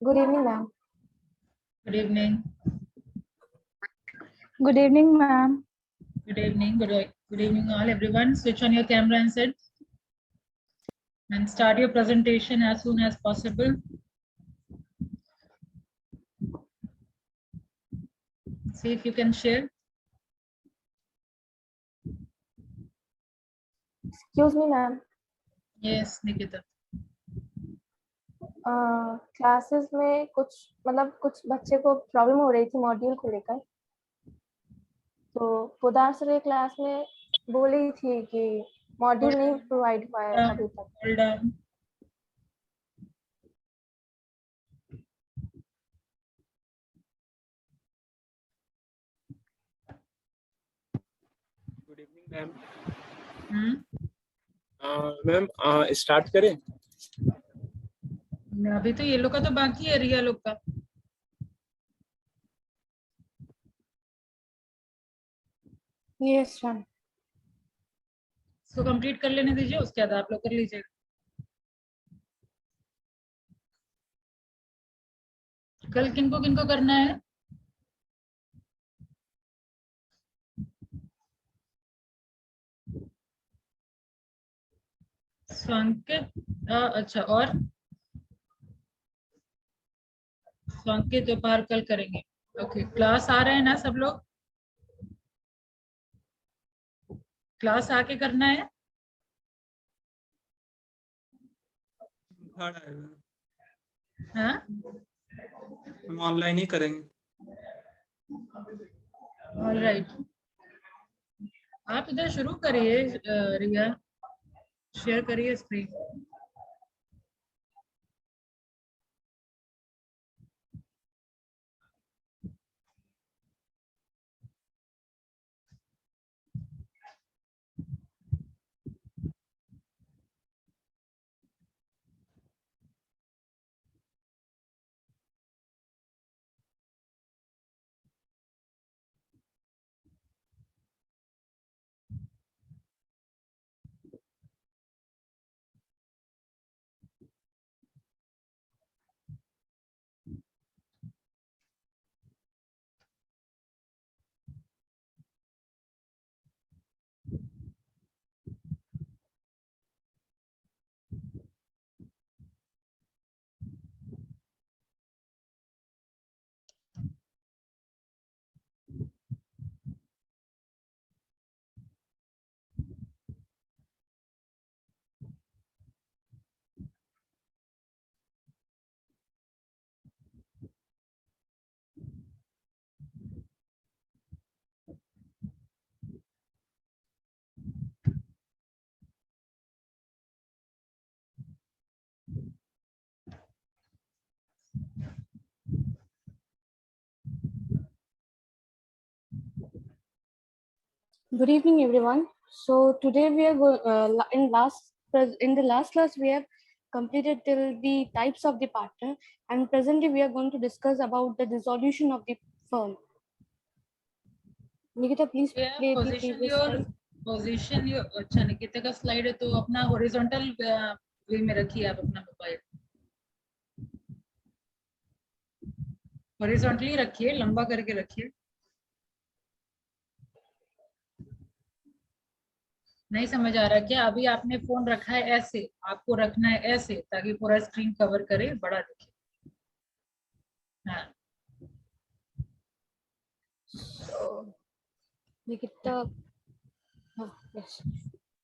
Good evening, ma'am. Good evening. Good evening, ma'am. Good evening. Good evening, all. Everyone, switch on your camera and sit. And start your presentation as soon as possible. See if you can share. Excuse me, ma'am. Yes, Nikita. Classes में कुछ बच्चे को problem हो रही थी module को लेकर, तो पोदार सर क्लास में बोली थी कि मॉड्यूल नहीं प्रोवाइड हुआ है अभी तक। Hold on. Good evening ma'am. Ma'am start करें? अभी तो ये लोग का तो बाकी है, रिया लोग का। Yes ma'am. इसको कंप्लीट कर लेने दीजिए, उसके बाद आप लोग कर लीजिएगा। कल किनको किनको करना है? संकेत, अच्छा, और संकेत दोपहर कल करेंगे। ओके, क्लास आ रहे हैं ना सब लोग? क्लास आके करना है। हाँ, हम ऑनलाइन ही करेंगे। ऑलराइट, आप इधर शुरू करिए। रिया, शेयर करिए screen. Good evening, everyone. So today we are going in the last class we have completed till the types of the partner, and presently we are going to discuss about the dissolution of the firm. Nikita, please play the previous slide. Position your, अच्छा, निकिता का slide है तो अपना horizontal वे में रखिए आप अपना mobile. Horizontally रखिए, लंबा करके रखिए। नहीं समझ आ रहा क्या? अभी आपने फोन रखा है ऐसे, आपको रखना है ऐसे ताकि पूरा स्क्रीन कवर करे, बड़ा दिखे। हाँ, So, Nikita, yes.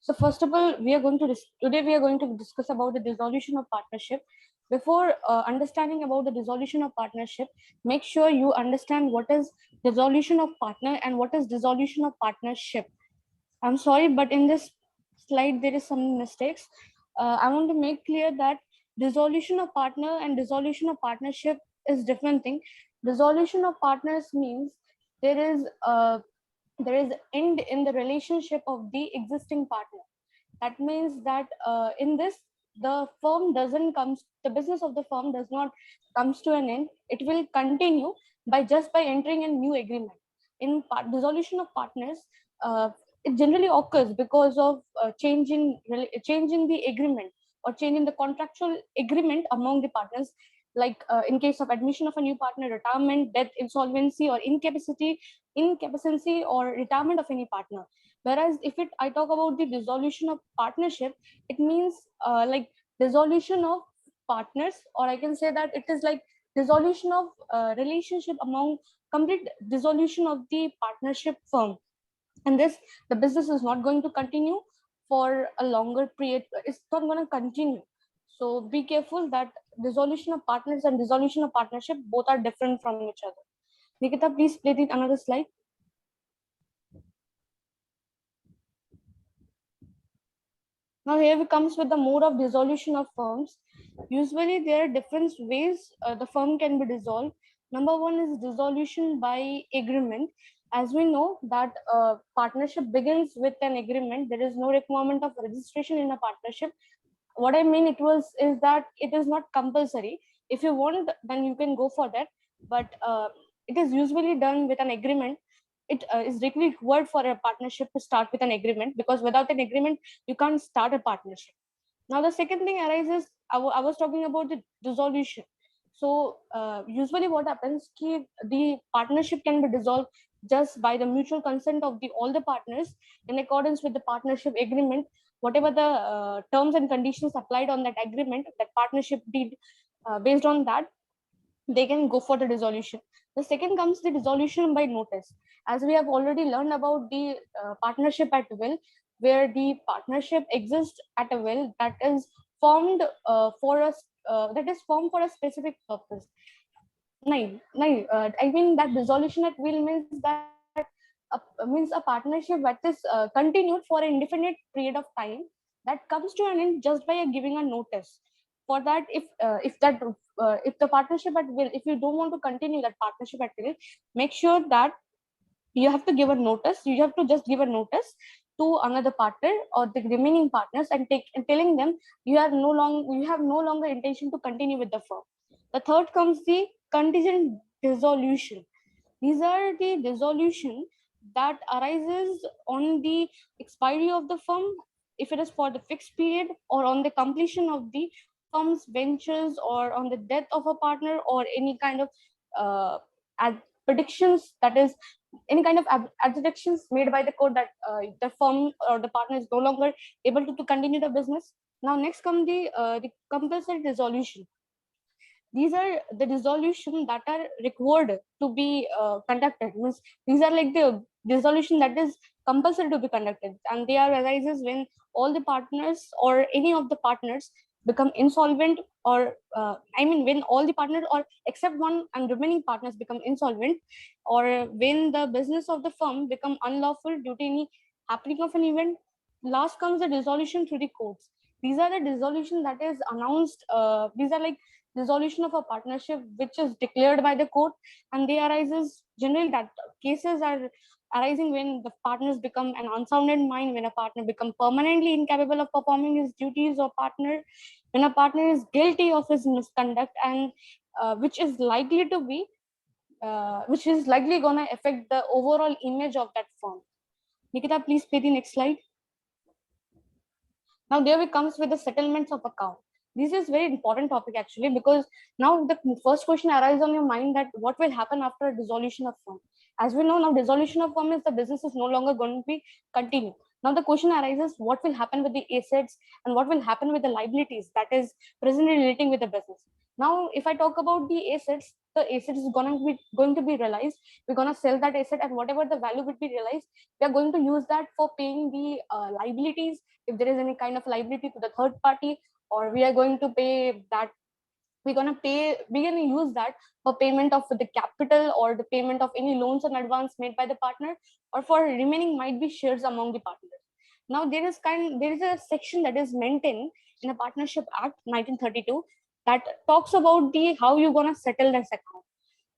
So first of all, today we are going to discuss about the dissolution of partnership. Before understanding about the dissolution of partnership, make sure you understand what is dissolution of partner and what is dissolution of partnership. I'm sorry, but in this slide there is some mistakes. I want to make clear that dissolution of partner and dissolution of partnership is different thing. Dissolution of partners means there is end in the relationship of the existing partner. That means that in this, the business of the firm does not comes to an end. It will continue by entering a new agreement. In dissolution of partners, it generally occurs because of changing the agreement or changing the contractual agreement among the partners. like in case of admission of a new partner, retirement, death, insolvency, or incapacity or retirement of any partner. Whereas if I talk about the dissolution of partnership, it means like dissolution of partners, or I can say that it is like dissolution of relationship among complete dissolution of the partnership firm. And this, the business is not going to continue for a longer period. It's not going to continue. So be careful that dissolution of partners and dissolution of partnership both are different from each other. Nikita, please play the another slide. Now here we comes with the mode of dissolution of firms. Usually there are different ways the firm can be dissolved. Number one is dissolution by agreement. As we know that partnership begins with an agreement. There is no requirement of registration in a partnership. What I mean is that it is not compulsory. If you want, then you can go for that. But it is usually done with an agreement. It is strictly required for a partnership to start with an agreement, because without an agreement, you can't start a partnership. Now, the second thing arises, I was talking about the dissolution. So usually what happens, the partnership can be dissolved just by the mutual consent of all the partners in accordance with the partnership agreement. Whatever the terms and conditions applied on that agreement, that partnership did, based on that, they can go for the dissolution. The second comes the dissolution by notice. As we have already learned about the partnership at will, where the partnership exists at a will that is formed for us, that is formed for a specific purpose. I mean that dissolution at will means that means a partnership that is continued for an indefinite period of time, that comes to an end just by giving a notice. For that, if the partnership at will, if you don't want to continue that partnership at will, make sure that you have to give a notice. You have to just give a notice to another partner or the remaining partners and telling them you have no longer intention to continue with the firm. The third comes the contingent dissolution. These are the dissolution that arises on the expiry of the firm, if it is for the fixed period, or on the completion of the firm's ventures, or on the death of a partner, or any kind of predictions, that is any kind of predictions made by the court that the firm or the partner is no longer able to continue the business. Now next come the compulsory resolution. These are the dissolution that are required to be conducted. Means these are like the dissolution that is compulsory to be conducted, and they are arises when all the partners or any of the partners become insolvent, or I mean when all the partners or except one and remaining partners become insolvent, or when the business of the firm become unlawful due to any happening of an event. Last comes the dissolution through the courts. These are the dissolution that is announced. These are like dissolution of a partnership which is declared by the court, and they arises generally that cases are arising when the partners become an unsounded mind, when a partner become permanently incapable of performing his duties, or partner when a partner is guilty of his misconduct, and which is likely gonna affect the overall image of that firm. Nikita, please play the next slide. Now there we comes with the settlements of account. This is very important topic actually, because now the first question arises on your mind that what will happen after a dissolution of firm. As we know now, dissolution of firm is the business is no longer going to be continued. Now the question arises, what will happen with the assets and what will happen with the liabilities that is presently relating with the business. Now if I talk about the assets is going to be realized. We're going to sell that asset, and whatever the value will be realized, we are going to use that for paying the liabilities, if there is any kind of liability to the third party, or we are going to pay that, we're going to use that for payment of the capital, or the payment of any loans and advance made by the partner, or for remaining might be shares among the partners. Now there is a section that is maintained in a Partnership Act 1932 that talks about the how you're going to settle this account.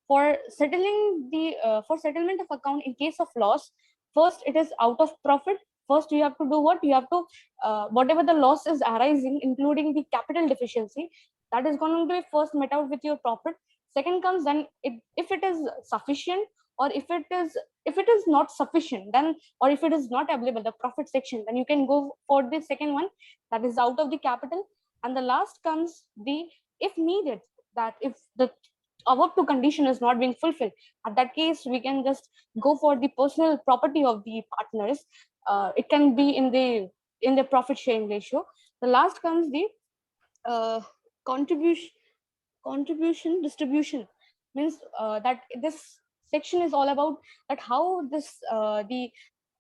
For settlement of account in case of loss, first it is out of profit. First you have to do what? You have to whatever the loss is arising, including the capital deficiency, that is going to be first met out with your profit. Second comes then if it is sufficient, or if it is not sufficient, then, or if it is not available, the profit section, then you can go for the second one, that is out of the capital. And the last comes the if needed. that if the above two condition is not being fulfilled, at that case we can just go for the personal property of the partners. It can be in the profit sharing ratio. The last comes the uh, contribution distribution, means that this section is all about that how this the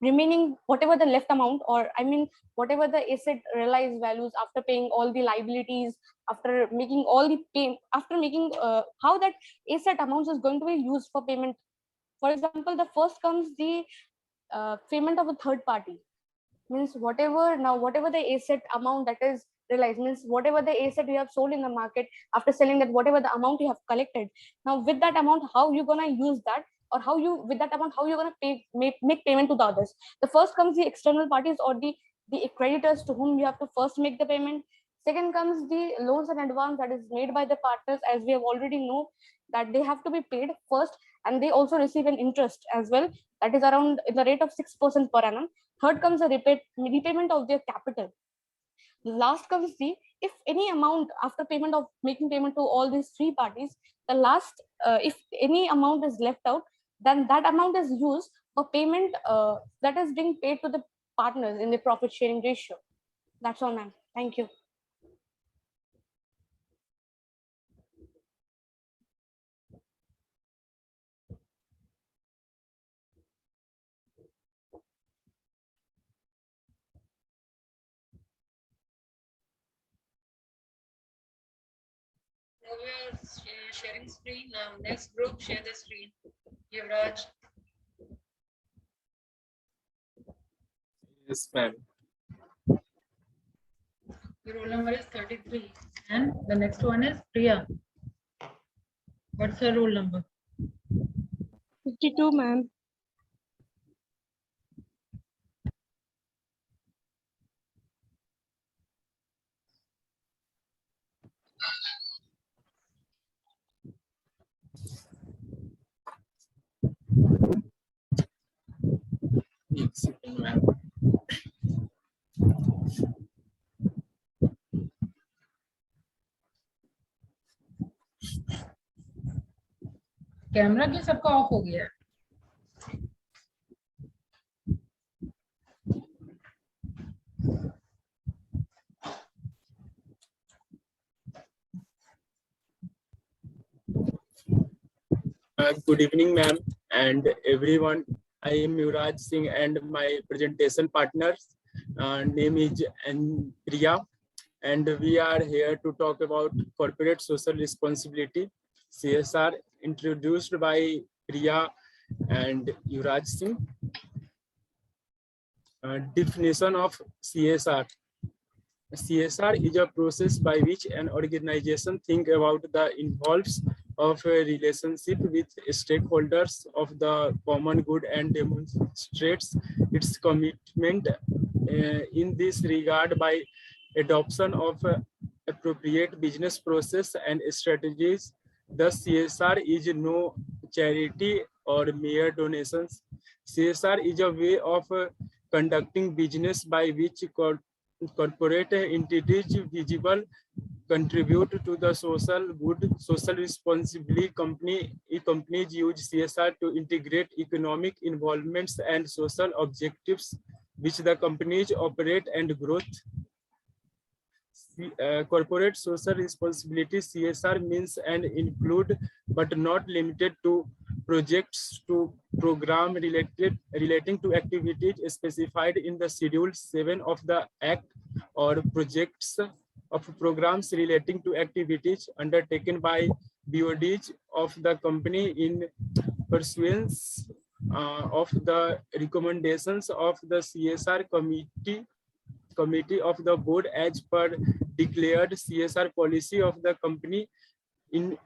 remaining whatever the left amount, or I mean whatever the asset realized values after paying all the liabilities, after making all the pay, after making how that asset amounts is going to be used for payment. For example, the first comes the payment of a third party, means whatever the asset amount that is realized, means whatever the asset you have sold in the market, after selling that whatever the amount you have collected, now with that amount how you gonna use that, or how you with that amount how you gonna make payment to the others. The first comes the external parties, or the creditors to whom you have to first make the payment. Second comes the loans and advance that is made by the partners, as we have already know that they have to be paid first, and they also receive an interest as well, that is around in the rate of 6% per annum. Third comes the repayment of their capital. Last comes the, if any amount after payment of making payment to all these three parties, the last if any amount is left out, then that amount is used for payment that is being paid to the partners in the profit sharing ratio. That's all, ma'am. Thank you. Now we are sharing screen. Now next group, share the screen. Yuvraj. Yes, ma'am. Your roll number is 33. And the next one is Priya. What's her roll number? 52, ma'am. एक second, ma'am. Camera क्यों सबका of हो गया है? Good evening, ma'am, and everyone. I am Yuvraj Singh, and my presentation partners name is Priya, and we are here to talk about corporate social responsibility (CSR), introduced by Priya and Yuvraj Singh. Definition of CSR. CSR is a process by which an organization thinks about the involves of a relationship with stakeholders of the common good and demonstrates its commitment in this regard by adoption of appropriate business process and strategies. Thus, CSR is no charity or mere donations. CSR is a way of conducting business by which corporate entities visible contribute to the social good, social responsibly. Companies use CSR to integrate economic involvements and social objectives which the companies operate and growth. Corporate social responsibility CSR means and include but not limited to projects to program relating to activities specified in the Schedule 7 of the Act, or projects of programs relating to activities undertaken by BODs of the company in pursuance of the recommendations of the CSR committee of the board as per declared CSR policy of the company in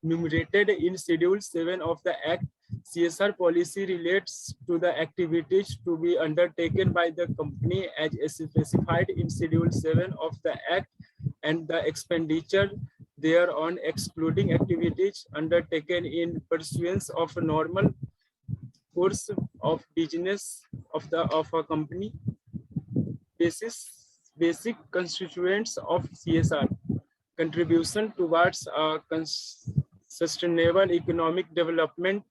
enumerated in Schedule 7 of the Act. CSR policy relates to the activities to be undertaken by the company as specified in Schedule 7 of the Act, and the expenditure thereon, excluding activities undertaken in pursuance of a normal course of business of a company. Basic constituents of CSR. contribution towards sustainable economic development,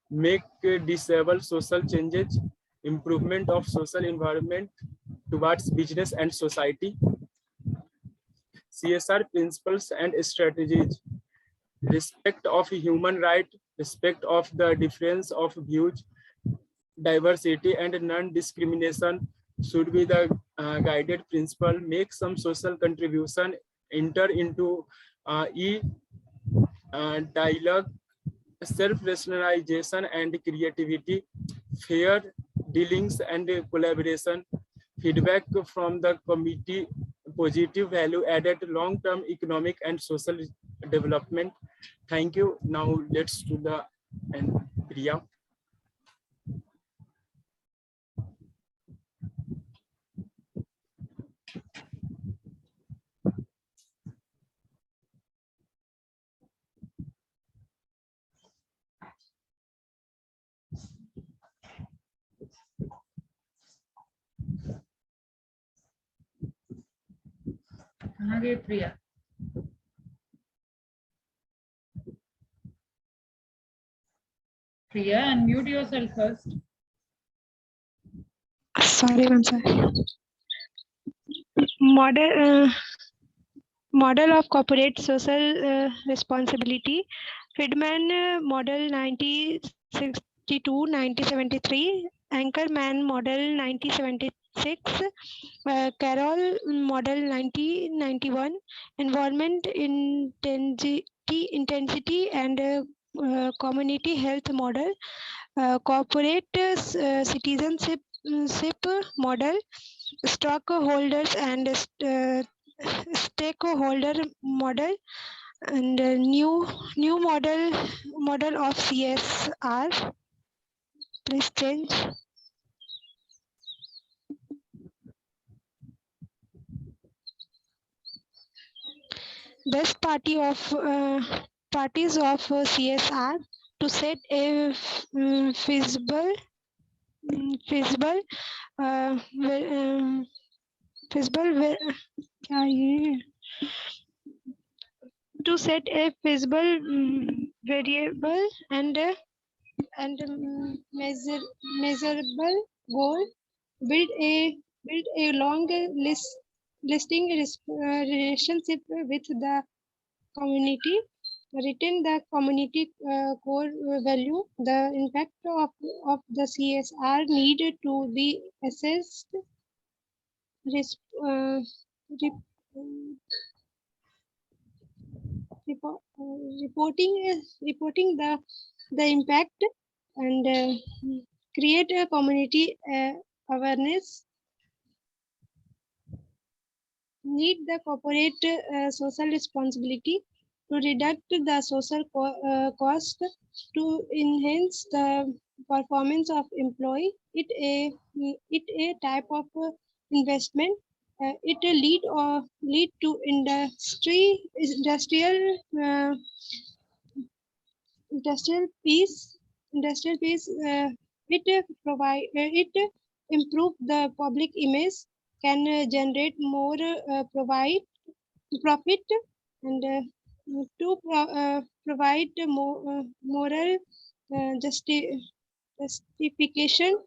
make disable social changes, improvement of social environment towards business and society. CSR principles and strategies: respect of human right, respect of the difference of views, diversity and non-discrimination should be the guided principle. Make some social contribution, enter into dialogue, self-rationalization and creativity, fair dealings and collaboration, feedback from the committee, positive value added long-term economic and social development. Thank you. Now let's do the and Priya. कहाँ गई प्रिया? Priya, unmute yourself first. Sorry, I'm sorry. Model of corporate social responsibility. Friedman model 1962-1973. Anchorman model 1976. Carroll model 1991. Environment intensity and community health model. Corporate citizenship model. Stockholders and stakeholder model, and new model of CSR. Please change. Best parties of CSR to set a feasible क्या ये to set a feasible variable and measurable goal, build a long listing relationship with the community, retain the community core value. The impact of the CSR needed to be assessed. Reporting the impact and create a community awareness. Need the corporate social responsibility to reduce the social cost to enhance the performance of employee. It a type of investment. It lead to industrial peace. It improve the public image, can generate more profit, and to provide more moral justification.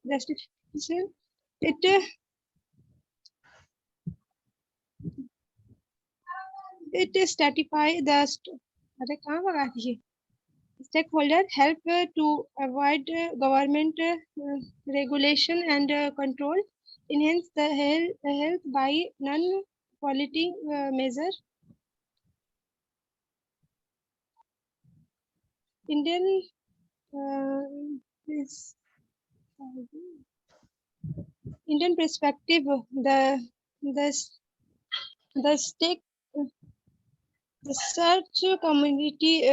It stratify the stakeholder, help to avoid government regulation and control, enhance the health by non-quality measure. Indian perspective, the search community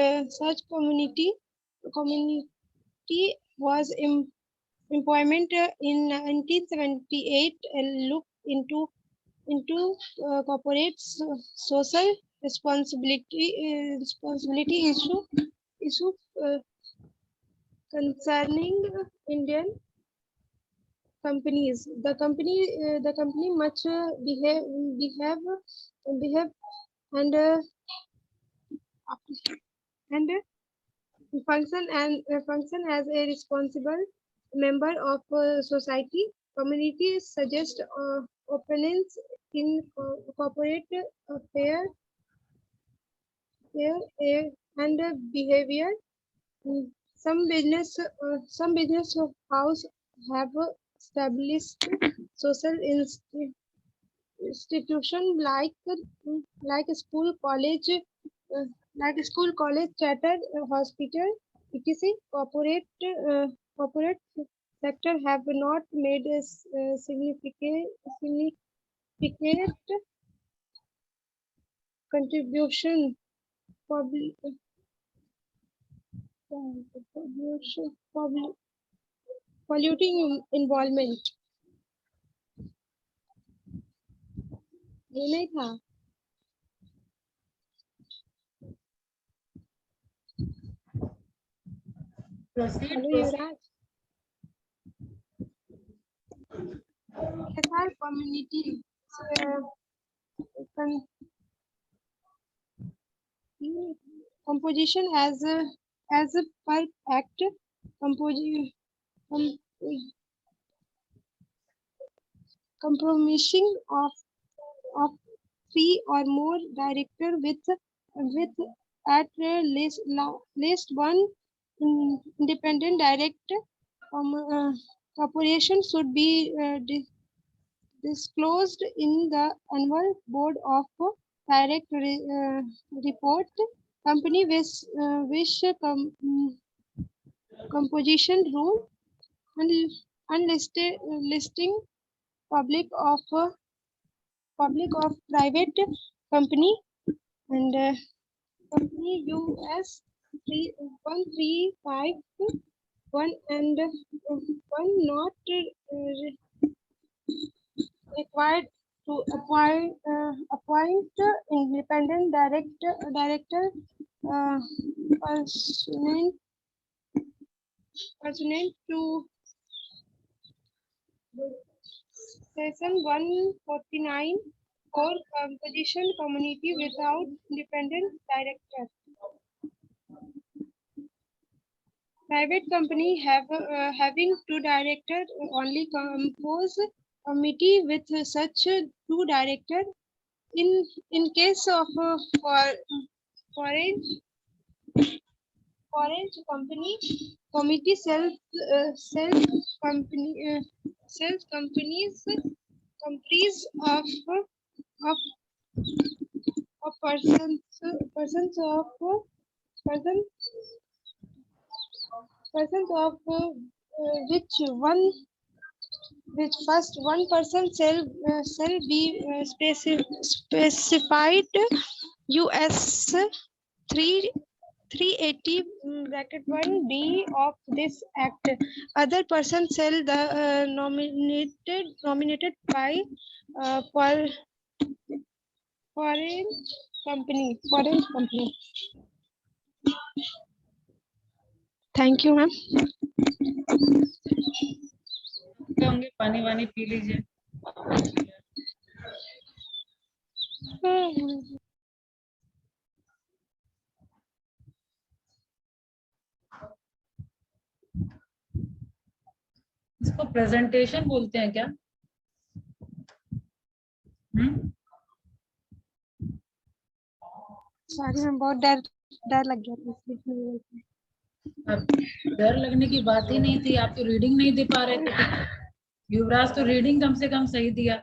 was employment in 1978 and looked into corporate social responsibility issue concerning Indian companies. The company much behave and function as a responsible member of society. Community suggest opponents in corporate affairs and behavior. Some business house have established social institution like school, college, charter, hospital, etc. Corporate sector have not made a significant contribution polluting involvement. ये नहीं था. Proceed. Hello, Proceed. Yuvraj. SR community composition as per act compromising of three or more director with at least one independent director. Corporation should be disclosed in the annual board of direct report. Company wish composition rule and listing public of private company and company US 1351 and one not required to appoint independent director pursuant to section 149 for composition community without independent director. Private company having two directors only compose committee with such two directors. In case of foreign committee self companies comprise of persons which first one person shall be specified US 380 bracket 1B of this act. Other person shall the nominated by foreign company. Thank you, ma'am. होंगे पानी वानी P लीजिए. इसको presentation बोलते हैं क्या? Sorry ma'am, बहुत डर लग गया था इसलिए. अब डर लगने की बात ही नहीं थी. आप तो रीडिंग नहीं दे पा रहे थे. युवराज तो रीडिंग कम से कम सही दिया.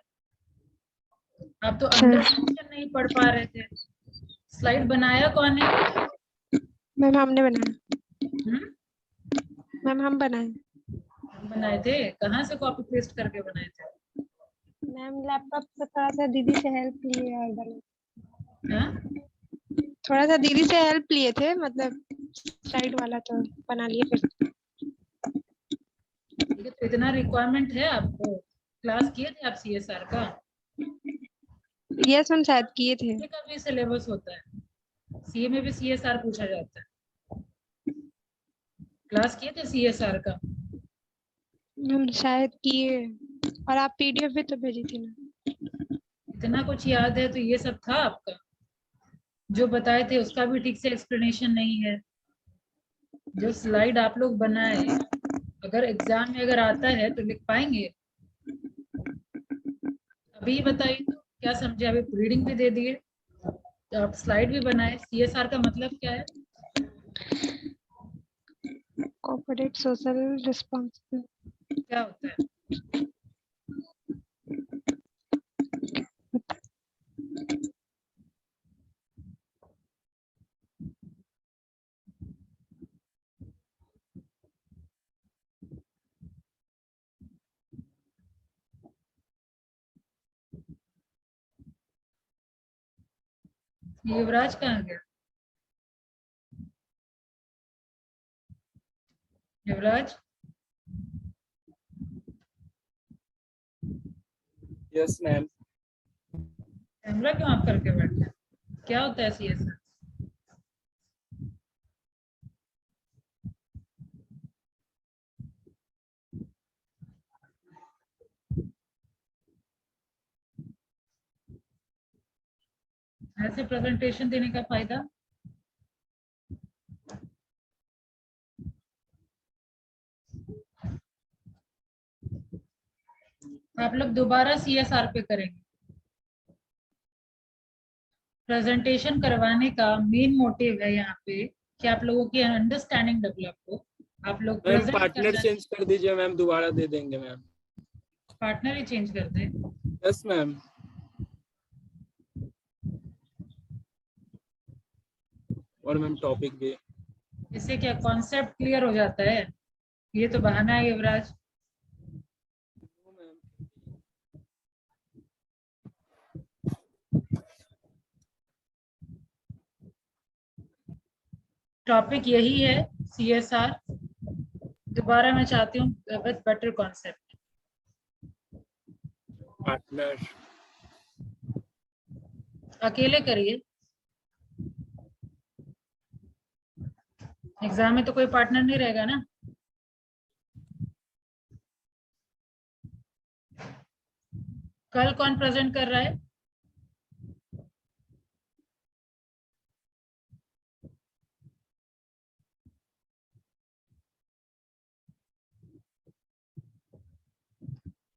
आप तो अंडरस्टैंड नहीं पढ़ पा रहे थे. स्लाइड बनाया कौन है? मैम हमने बनाया. मैम हम बनाए थे. कहाँ से कॉपी पेस्ट करके बनाए थे? मैम लैपटॉप से थोड़ा सा दीदी से हेल्प लिए और बनाए. थोड़ा सा दीदी से हेल्प लिए थे, मतलब स्लाइड वाला तो बना लिए फिर. तो इतना रिक्वायरमेंट है आपको. क्लास किए थे आप CSR का? यस मैम शायद किए थे. का भी सिलेबस होता है. CA में भी CSR पूछा जाता है. क्लास किए थे CSR का? हम शायद किए, और आप PDF भी तो भेजी थी ना. इतना कुछ याद है तो ये सब था आपका. जो बताए थे उसका भी ठीक से एक्सप्लेनेशन नहीं है। जो स्लाइड आप लोग बनाए, अगर एग्जाम में अगर आता है तो लिख पाएंगे? अभी बताइए तो क्या समझे? अभी रीडिंग भी दे दिए, तो आप स्लाइड भी बनाए। CSR का मतलब क्या है? Corporate social responsibility. क्या होता है? युवराज कहाँ गया? युवराज, Yes, ma'am. कैमरा क्यों ऑफ करके बैठे? क्या होता है CSR? ऐसे प्रेजेंटेशन देने का फायदा? आप लोग दोबारा CSR पे करेंगे। प्रेजेंटेशन करवाने का मेन मोटिव है यहाँ पे कि आप लोगों की अंडरस्टैंडिंग डेवलप हो। आप लोग मैम प्रेजेंट पार्टनर करना। चेंज कर दीजिए मैम, दोबारा दे देंगे मैम। पार्टनर ही चेंज कर दें? Yes ma'am. और मैम टॉपिक भी। इससे क्या कॉन्सेप्ट क्लियर हो जाता है? ये तो बहाना है युवराज। टॉपिक यही है CSR। दोबारा मैं चाहती हूँ विद बेटर कॉन्सेप्ट। पार्टनर। अकेले करिए, एग्जाम में तो कोई पार्टनर नहीं रहेगा ना। कल कौन प्रेजेंट कर रहा है?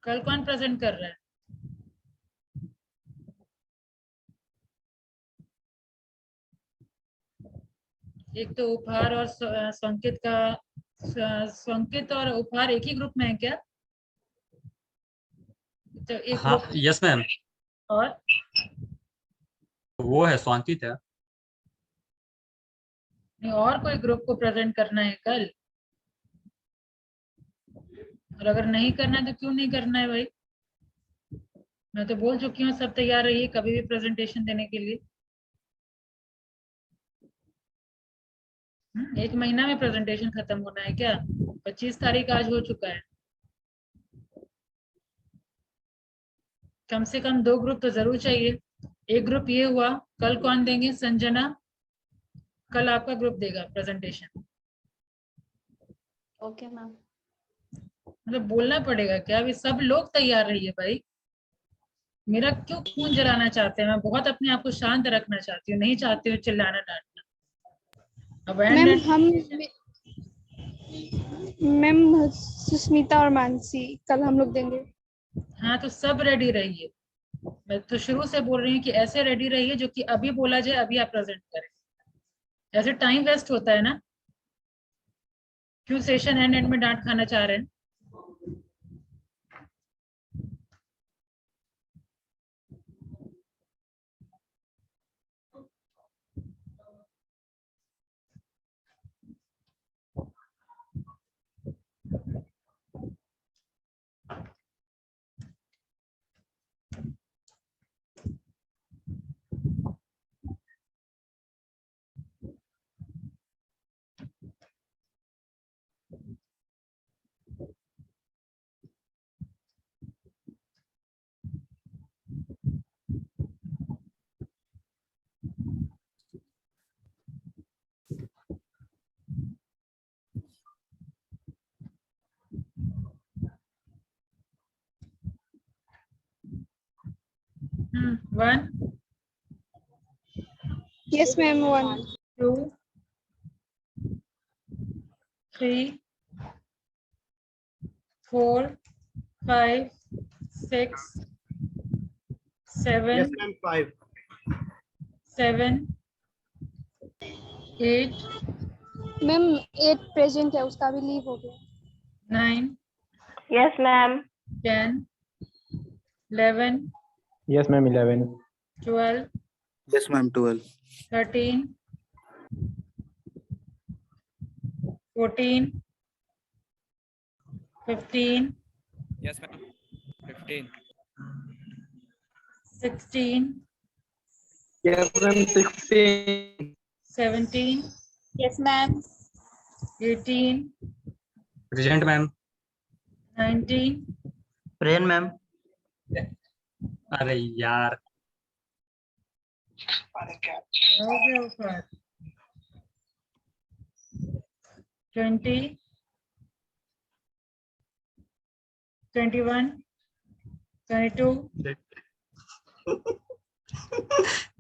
कल कौन प्रेजेंट कर रहा है? एक तो उपहार और संकित का। संकित और उपहार एक ही ग्रुप में है क्या? तो एक हाँ, ग्रुप यस मैम। और वो है स्वांकित है। नहीं, और कोई ग्रुप को प्रेजेंट करना है कल? और अगर नहीं करना है तो क्यों नहीं करना है भाई? मैं तो बोल चुकी हूँ सब तैयार रहिए कभी भी प्रेजेंटेशन देने के लिए। एक महीना में प्रेजेंटेशन खत्म होना है क्या? 25 तारीख आज हो चुका है। कम से कम 2 ग्रुप तो जरूर चाहिए। एक ग्रुप ये हुआ, कल कौन देंगे? संजना, कल आपका ग्रुप देगा प्रेजेंटेशन। Okay ma'am. मतलब बोलना पड़ेगा क्या? अभी सब लोग तैयार रहिए भाई। मेरा क्यों खून जलाना चाहते हैं? मैं बहुत अपने आप को शांत रखना चाहती हूँ, नहीं चाहती हूँ चिल्लाना डांटना। मैम सुस्मिता और मानसी कल हम लोग देंगे। हाँ तो सब रेडी रहिए। मैं तो शुरू से बोल रही हूँ कि ऐसे रेडी रहिए जो कि अभी बोला जाए अभी आप प्रेजेंट करें। ऐसे टाइम वेस्ट होता है ना। क्यों सेशन एंड में डांट खाना चाह रहे हैं? One. Yes, ma'am. 1. 2, 3, 4, 5, 6, 7, Yes, ma'am. 5. 7, 8, ma'am 8 present है, उसका भी लीव हो गया। 9, Yes, ma'am. 10, 11, Yes, ma'am. 11. 12, Yes, ma'am. 12. 13, 14, 15, Yes, ma'am. 15. 16, Yes, ma'am. 16. 17, Yes, ma'am. 18, Present, ma'am. 19, Present, ma'am. अरे यार हो गया ऊपर 20, 21, 22,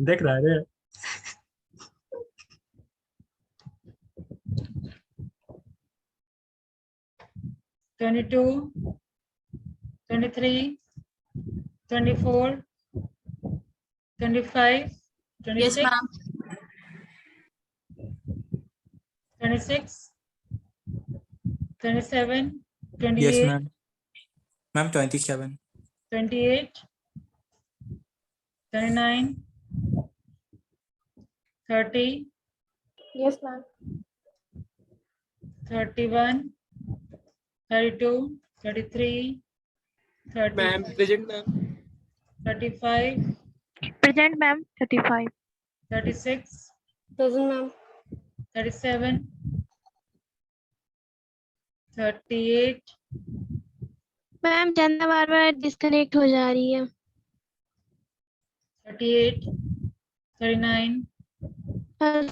देख रहा है 22, 23, 24, 25, 26, 26, 27, 28, Yes, ma'am. Ma'am, 27. 28, 29, 30, Yes, ma'am. 31, 32, 33, 30, Ma'am, present, ma'am. 35, Present, ma'am. 35. 36, Present, ma'am. 37, 38, ma'am चंदा बार बार डिस्कनेक्ट हो जा रही है। 38, 39, ma'am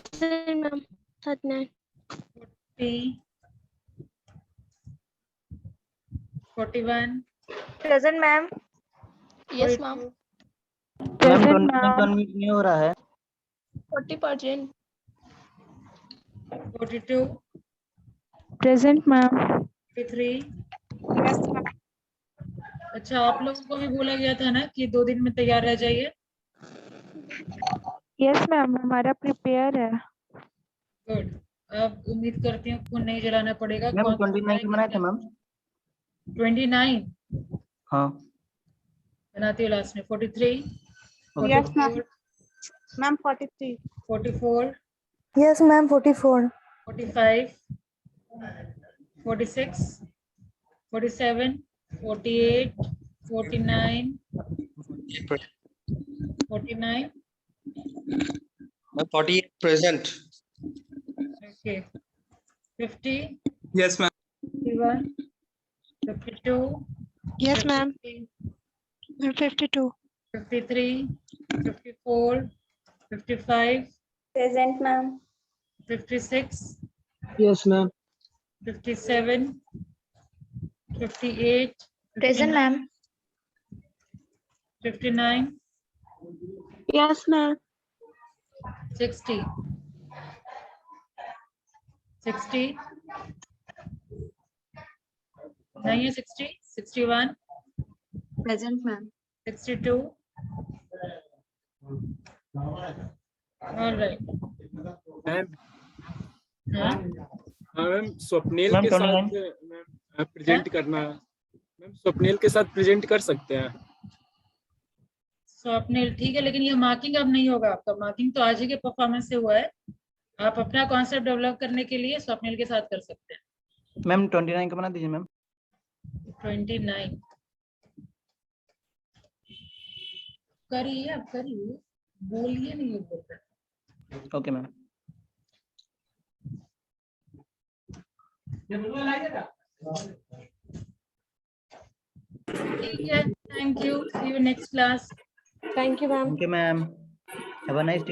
39। 40, 41, Present, ma'am. Yes ma'am. Present, ma'am. नहीं हो रहा है 40%। 42, Present, ma'am. 43। अच्छा, आप लोगों को भी बोला गया था ना कि 2 दिन में तैयार रह जाइए। Yes, ma'am. हमारा prepare है। गुड। अब उम्मीद करती हूँ फोन नहीं जलाना पड़ेगा। मैम कौन 29 को बनाए थे मैम 29 हाँ बनाती हूँ लास्ट में। 43, yes ma'am. Ma'am 43। 44, Yes, ma'am. 44. 45, 46, 47, 48, 49, 49, 48 present okay, 50, yes ma'am 51, 52, yes ma'am. 52। 53, 54, 55, Present, ma'am. 56, Yes, ma'am. 57, 58, Present, ma'am. 59, yes ma'am. 60, 60, नहीं है 60, 61, present ma'am. 62, all right. Ma'am हाँ, हाँ मैम, स्वप्नेल मैम, के 29 साथ मैम प्रेजेंट करना, मैम स्वप्नेल के साथ प्रेजेंट कर सकते हैं। स्वप्निल ठीक है, लेकिन ये मार्किंग अब नहीं होगा आपका। मार्किंग तो आज ही के परफॉर्मेंस से हुआ है। आप अपना कॉन्सेप्ट डेवलप करने के लिए स्वप्निल के साथ कर सकते हैं। मैम 29 को बना दीजिए मैम 29 करिए, आप करिए, बोलिए नहीं बोलते। ओके मैम ठीक है, thank you, see you next class. Thank you, ma'am. Thank you ma'am have a nice